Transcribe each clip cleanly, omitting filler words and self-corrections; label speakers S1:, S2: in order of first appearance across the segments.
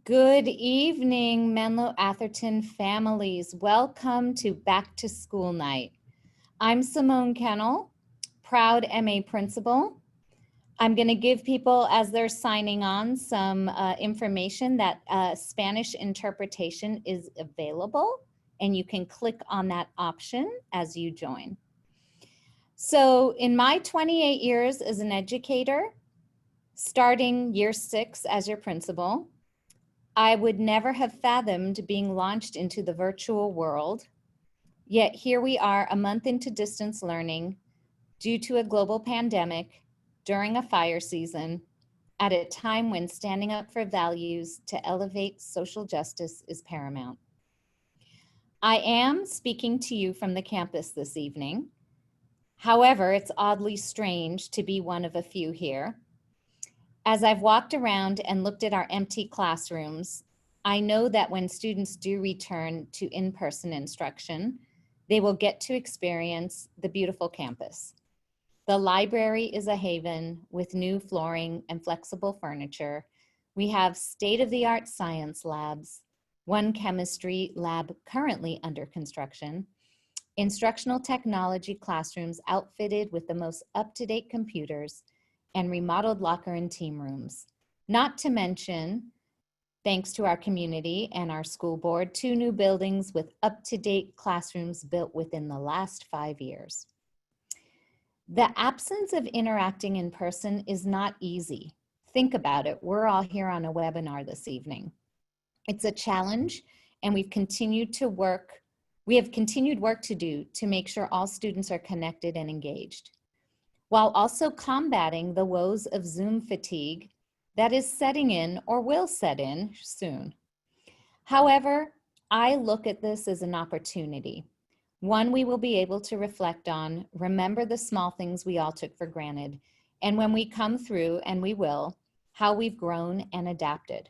S1: Good evening, Menlo-Atherton families. Welcome to Back to School Night. I'm Simone Kennel, proud MA principal. I'm going to give people, as they're signing on, some information that Spanish interpretation is available, and you can click on that option as you join. So in my 28 years as an educator, starting year 6 as your principal, I would never have fathomed being launched into the virtual world. Yet here we are a month into distance learning due to a global pandemic during a fire season at a time when standing up for values to elevate social justice is paramount. I am speaking to you from the campus this evening. However, it's oddly strange to be one of a few here. As I've walked around and looked at our empty classrooms, I know that when students do return to in-person instruction, they will get to experience the beautiful campus. The library is a haven with new flooring and flexible furniture. We have state-of-the-art science labs, one chemistry lab currently under construction, instructional technology classrooms outfitted with the most up-to-date computers, and remodeled locker and team rooms. Not to mention, thanks to our community and our school board, 2 new buildings with up-to-date classrooms built within the last 5 years. The absence of interacting in person is not easy. Think about it. We're all here on a webinar this evening. It's a challenge, and we have continued work to do to make sure all students are connected and engaged, while also combating the woes of Zoom fatigue that is setting in or will set in soon. However, I look at this as an opportunity, one we will be able to reflect on, remember the small things we all took for granted, and when we come through, and we will, how we've grown and adapted.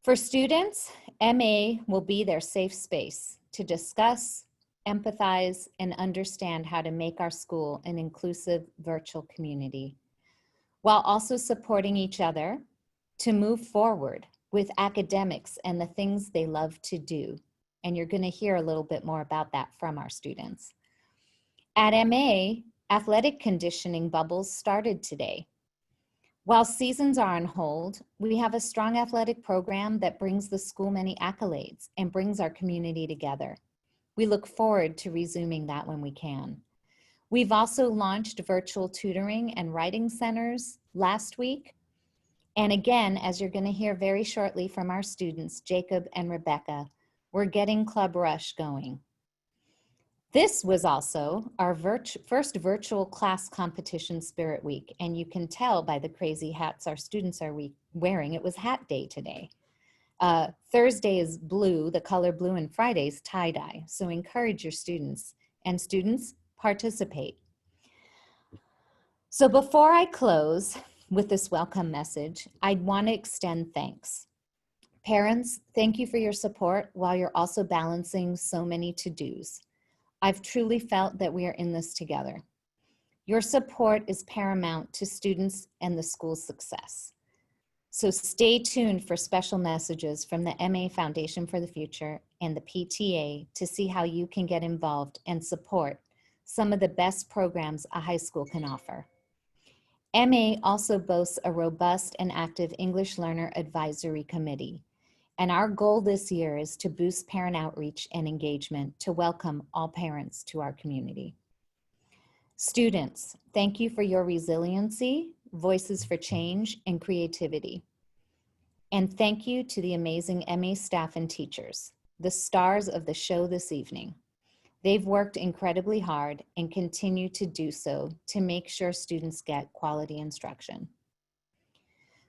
S1: For students, MA will be their safe space to discuss, empathize, and understand how to make our school an inclusive virtual community, while also supporting each other to move forward with academics and the things they love to do. And you're going to hear a little bit more about that from our students. At MA, athletic conditioning bubbles started today. While seasons are on hold, we have a strong athletic program that brings the school many accolades and brings our community together. We look forward to resuming that when we can. We've also launched virtual tutoring and writing centers last week. And again, as you're going to hear very shortly from our students, Jacob and Rebecca, we're getting Club Rush going. This was also our first virtual class competition Spirit Week, and you can tell by the crazy hats our students are wearing. It was Hat Day today. Thursday is blue, the color blue, and Friday's tie-dye. So encourage your students, and students, participate. So before I close with this welcome message, I'd want to extend thanks. Parents, thank you for your support while you're also balancing so many to-dos. I've truly felt that we are in this together. Your support is paramount to students and the school's success. So stay tuned for special messages from the MA Foundation for the Future and the PTA to see how you can get involved and support some of the best programs a high school can offer. MA also boasts a robust and active English Learner Advisory Committee, and our goal this year is to boost parent outreach and engagement to welcome all parents to our community. Students, thank you for your resiliency, voices for change, and creativity. And thank you to the amazing MA staff and teachers, the stars of the show this evening. They've worked incredibly hard and continue to do so to make sure students get quality instruction.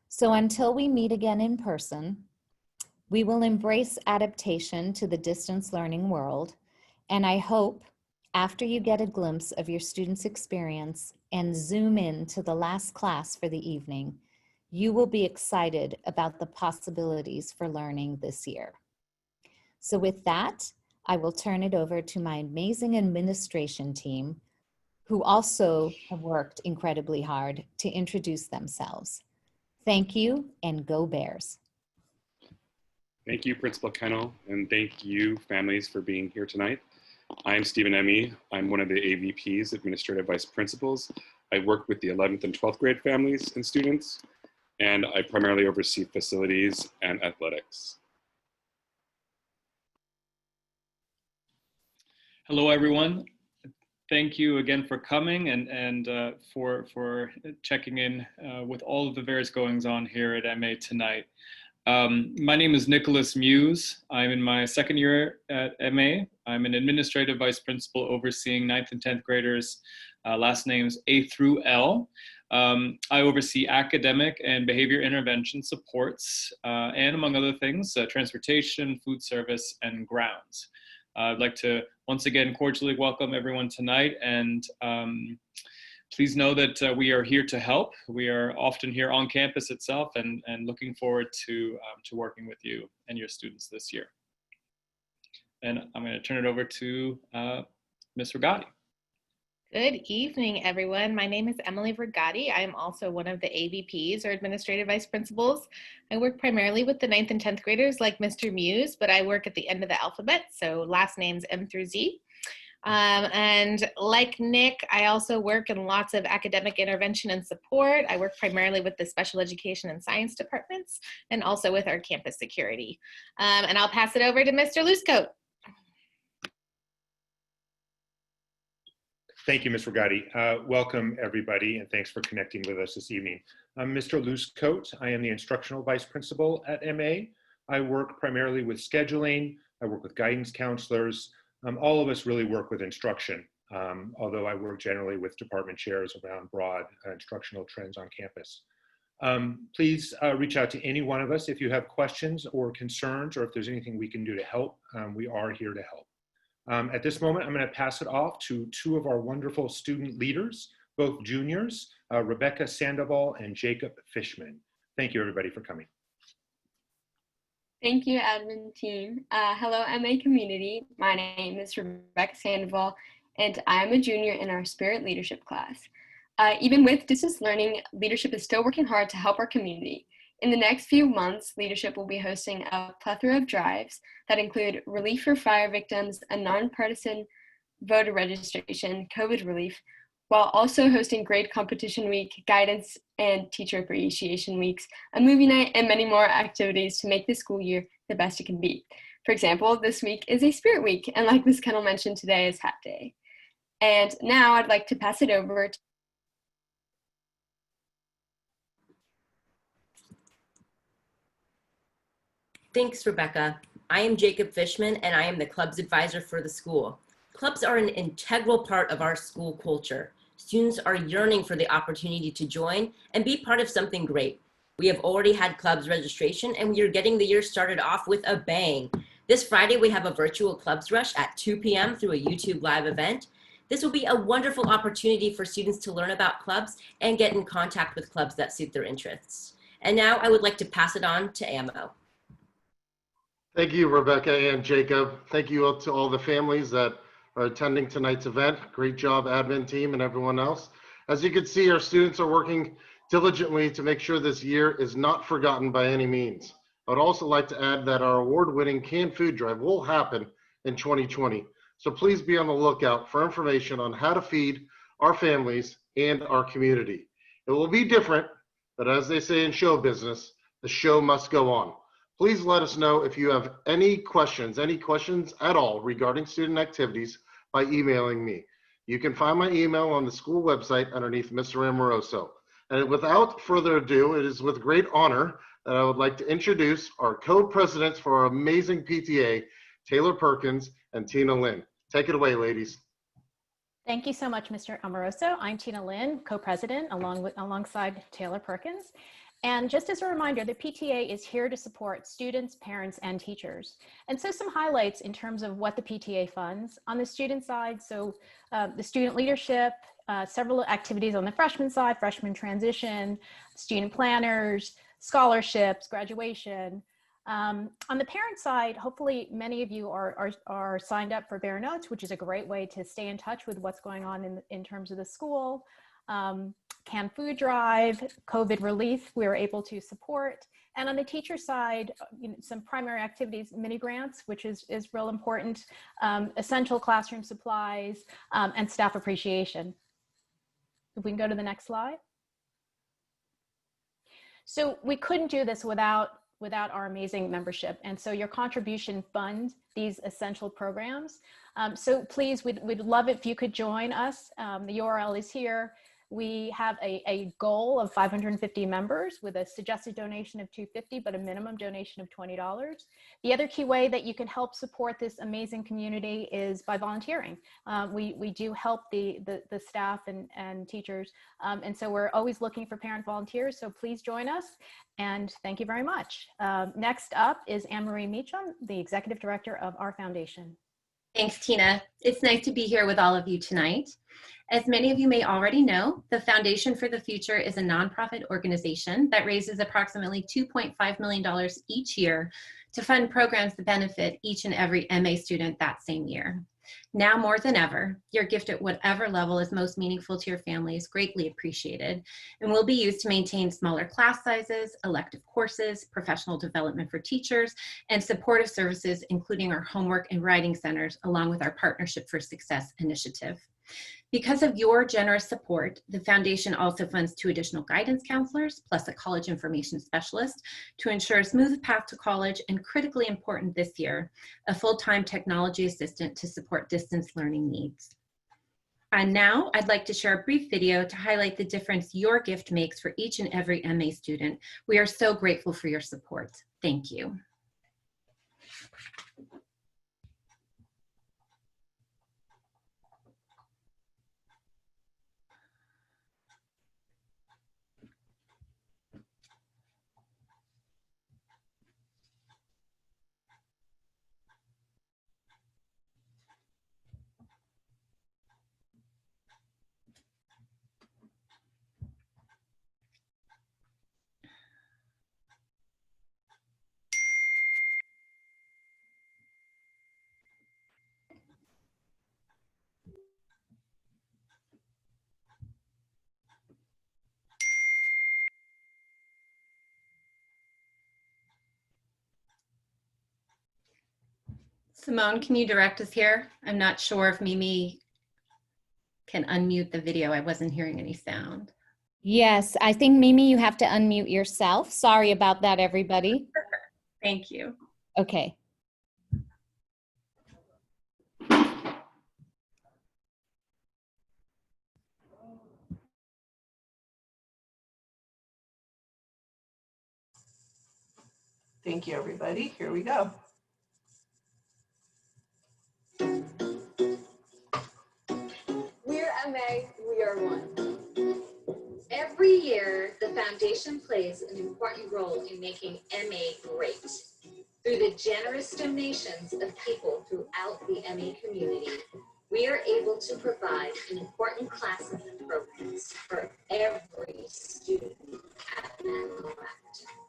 S1: So until we meet again in person, we will embrace adaptation to the distance learning world, and I hope after you get a glimpse of your students' experience and zoom in to the last class for the evening, you will be excited about the possibilities for learning this year. So with that, I will turn it over to my amazing administration team, who also have worked incredibly hard to introduce themselves. Thank you, and go Bears.
S2: Thank you, Principal Kennel, and thank you, families, for being here tonight. I'm Stephen Emmy. I'm one of the AVPs, Administrative Vice Principals. I work with the 11th and 12th grade families and students, and I primarily oversee facilities and athletics.
S3: Hello, everyone. Thank you again for coming and for checking in with all of the various goings on here at MA tonight. My name is Nicholas Muse. I'm in my second year at MA. I'm an administrative vice principal overseeing 9th and 10th graders, last names A through L. I oversee academic and behavior intervention supports, and among other things, transportation, food service, and grounds. I'd like to once again cordially welcome everyone tonight, and please know that we are here to help. We are often here on campus itself, and looking forward to working with you and your students this year. And I'm going to turn it over to Ms. Rigatti.
S4: Good evening, everyone. My name is Emily Rigatti. I am also one of the AVPs, or Administrative Vice Principals. I work primarily with the 9th and 10th graders like Mr. Muse, but I work at the end of the alphabet, so last names M through Z. And like Nick, I also work in lots of academic intervention and support. I work primarily with the special education and science departments, and also with our campus security. And I'll pass it over to Mr. Loosecoat.
S5: Thank you, Ms. Rigatti. Welcome, everybody, and thanks for connecting with us this evening. I'm Mr. Loosecoat. I am the instructional vice principal at MA. I work primarily with scheduling. I work with guidance counselors. All of us really work with instruction, although I work generally with department chairs around broad instructional trends on campus. Please reach out to any one of us if you have questions or concerns, or if there's anything we can do to help. We are here to help. At this moment, I'm going to pass it off to two of our wonderful student leaders, both juniors, Rebecca Sandoval and Jacob Fishman. Thank you, everybody, for coming.
S6: Thank you, admin team. Hello, MA community. My name is Rebecca Sandoval, and I am a junior in our Spirit Leadership class. Even with distance learning, leadership is still working hard to help our community. In the next few months, leadership will be hosting a plethora of drives that include relief for fire victims, a nonpartisan voter registration, COVID relief, while also hosting grade competition week, guidance and teacher appreciation weeks, a movie night, and many more activities to make the school year the best it can be. For example, this week is a Spirit Week, and like Ms. Kennel mentioned, today is Hat Day. And now I'd like to pass it over to
S7: Thanks, Rebecca. I am Jacob Fishman, and I am the club's advisor for the school. Clubs are an integral part of our school culture. Students are yearning for the opportunity to join and be part of something great. We have already had clubs registration, and we are getting the year started off with a bang. This Friday, we have a virtual clubs rush at 2 p.m. through a YouTube live event. This will be a wonderful opportunity for students to learn about clubs and get in contact with clubs that suit their interests. And now I would like to pass it on to Ammo.
S8: Thank you, Rebecca and Jacob. Thank you to all the families that are attending tonight's event. Great job, admin team and everyone else. As you can see, our students are working diligently to make sure this year is not forgotten by any means. I would also like to add that our award-winning canned food drive will happen in 2020. So please be on the lookout for information on how to feed our families and our community. It will be different, but as they say in show business, the show must go on. Please let us know if you have any questions at all regarding student activities by emailing me. You can find my email on the school website underneath Mr. Amoroso. And without further ado, it is with great honor that I would like to introduce our co-presidents for our amazing PTA, Taylor Perkins and Tina Lynn. Take it away, ladies.
S9: Thank you so much, Mr. Amoroso. I'm Tina Lynn, co-president alongside Taylor Perkins. And just as a reminder, the PTA is here to support students, parents, and teachers. And so some highlights in terms of what the PTA funds. On the student side, so the student leadership, several activities on the freshman side, freshman transition, student planners, scholarships, graduation. On the parent side, hopefully many of you are signed up for Bear Notes, which is a great way to stay in touch with what's going on in terms of the school. Canned food drive, COVID relief, we were able to support, And on the teacher side, some primary activities, mini grants, which is real important, essential classroom supplies, and staff appreciation. If we can go to the next slide. So we couldn't do this without our amazing membership. And so your contribution funds these essential programs. So please, we'd love it if you could join us. The URL is here. We have a goal of 550 members with a suggested donation of $250, but a minimum donation of $20. The other key way that you can help support this amazing community is by volunteering. We do help the staff and teachers. And so we're always looking for parent volunteers. So please join us. And thank you very much. Next up is Anne-Marie Meacham, the Executive Director of our foundation.
S10: Thanks, Tina. It's nice to be here with all of you tonight. As many of you may already know, the Foundation for the Future is a nonprofit organization that raises approximately $2.5 million each year to fund programs that benefit each and every MA student that same year. Now more than ever, your gift at whatever level is most meaningful to your family is greatly appreciated and will be used to maintain smaller class sizes, elective courses, professional development for teachers, and supportive services, including our homework and writing centers, along with our Partnership for Success initiative. Because of your generous support, the foundation also funds 2 additional guidance counselors, plus a college information specialist to ensure a smooth path to college, and critically important this year, a full-time technology assistant to support distance learning needs. And now I'd like to share a brief video to highlight the difference your gift makes for each and every MA student. We are so grateful for your support. Thank you. Simone, can you direct us here? I'm not sure if Mimi can unmute the video. I wasn't hearing any sound.
S1: Yes, I think Mimi, you have to unmute yourself. Sorry about that, everybody.
S10: Thank you.
S1: Okay.
S11: Thank you, everybody. Here we go.
S12: We're MA, we are one. Every year, the foundation plays an important role in making MA great. Through the generous donations of people throughout the MA community, we are able to provide an important class of programs for every student at Menlo-Atherton.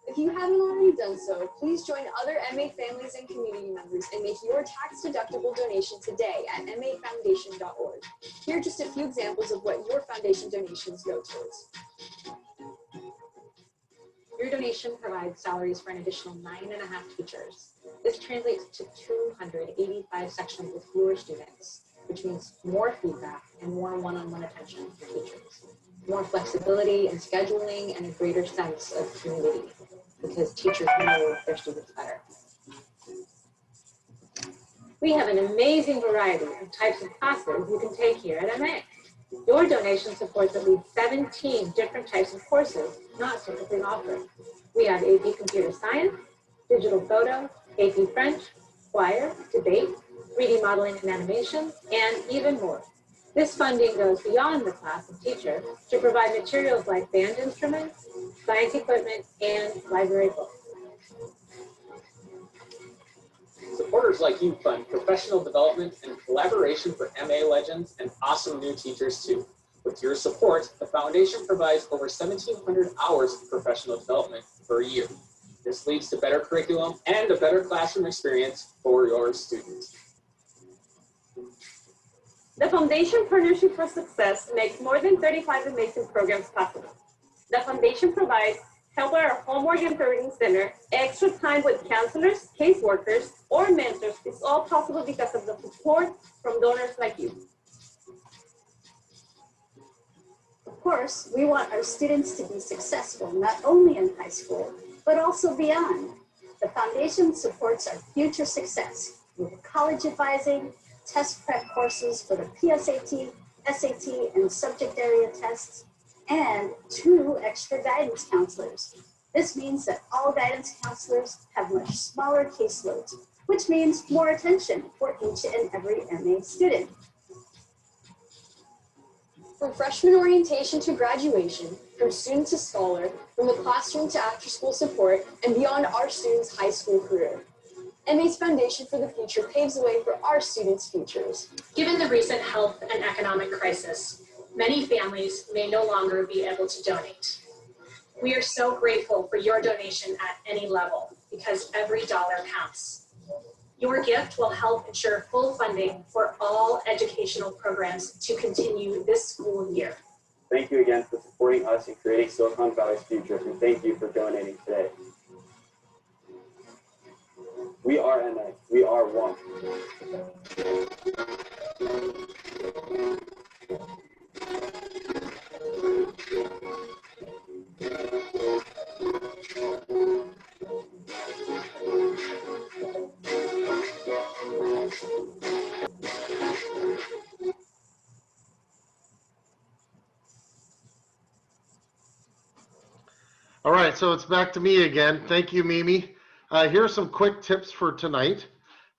S13: If you haven't already done so, please join other MA families and community members and make your tax-deductible donation today at mafoundation.org. Here are just a few examples of what your foundation donations go towards.
S12: Your donation provides salaries for an additional 9.5 teachers. This translates to 285 sections with fewer students, which means more feedback and more one-on-one attention for teachers. More flexibility in scheduling and a greater sense of community, because teachers know their students better. We have an amazing variety of types of classes you can take here at MA. Your donation supports at least 17 different types of courses not typically offered. We have AP Computer Science, Digital Photo, AP French, Choir, Debate, 3D Modeling and Animation, and even more. This funding goes beyond the class of teacher to provide materials like band instruments, science equipment, and library books.
S14: Supporters like you fund professional development and collaboration for MA legends and awesome new teachers too. With your support, the foundation provides over 1,700 hours of professional development per year. This leads to better curriculum and a better classroom experience for your students.
S12: The Foundation Partnership for Success makes more than 35 amazing programs possible. The Foundation provides
S15: help at our homework and parenting center, extra time with counselors, caseworkers, or mentors is all possible because of the support from donors like you.
S12: Of course, we want our students to be successful, not only in high school, but also beyond. The foundation supports our future success with college advising, test prep courses for the PSAT, SAT, and subject area tests, and 2 extra guidance counselors. This means that all guidance counselors have much smaller caseloads, which means more attention for each and every MA student.
S13: From freshman orientation to graduation, from student to scholar, from the classroom to after-school support, and beyond our students' high school career. MA's Foundation for the Future paves the way for our students' futures.
S16: Given the recent health and economic crisis, many families may no longer be able to donate. We are so grateful for your donation at any level because every dollar counts. Your gift will help ensure full funding for all educational programs to continue this school year.
S17: Thank you again for supporting us in creating Silicon Valley's future, and thank you for donating today. We are MA. We are one.
S8: All right, so it's back to me again. Thank you, Mimi. Here are some quick tips for tonight.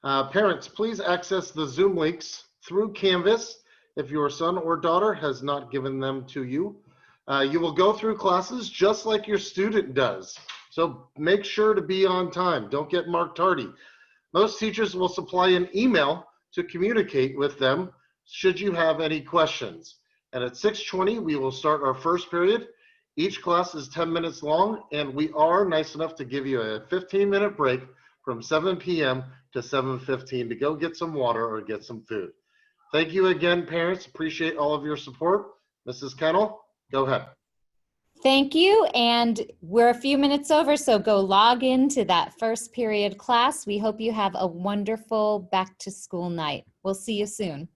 S8: Parents, please access the Zoom links through Canvas if your son or daughter has not given them to you. You will go through classes just like your student does. So make sure to be on time. Don't get marked tardy. Most teachers will supply an email to communicate with them should you have any questions. And at 6:20, we will start our first period. Each class is 10 minutes long, and we are nice enough to give you a 15-minute break from 7 p.m. to 7:15 to go get some water or get some food. Thank you again, parents. Appreciate all of your support. Mrs. Kennel, go ahead.
S1: Thank you, and we're a few minutes over, so go log into that first period class. We hope you have a wonderful back to school night. We'll see you soon.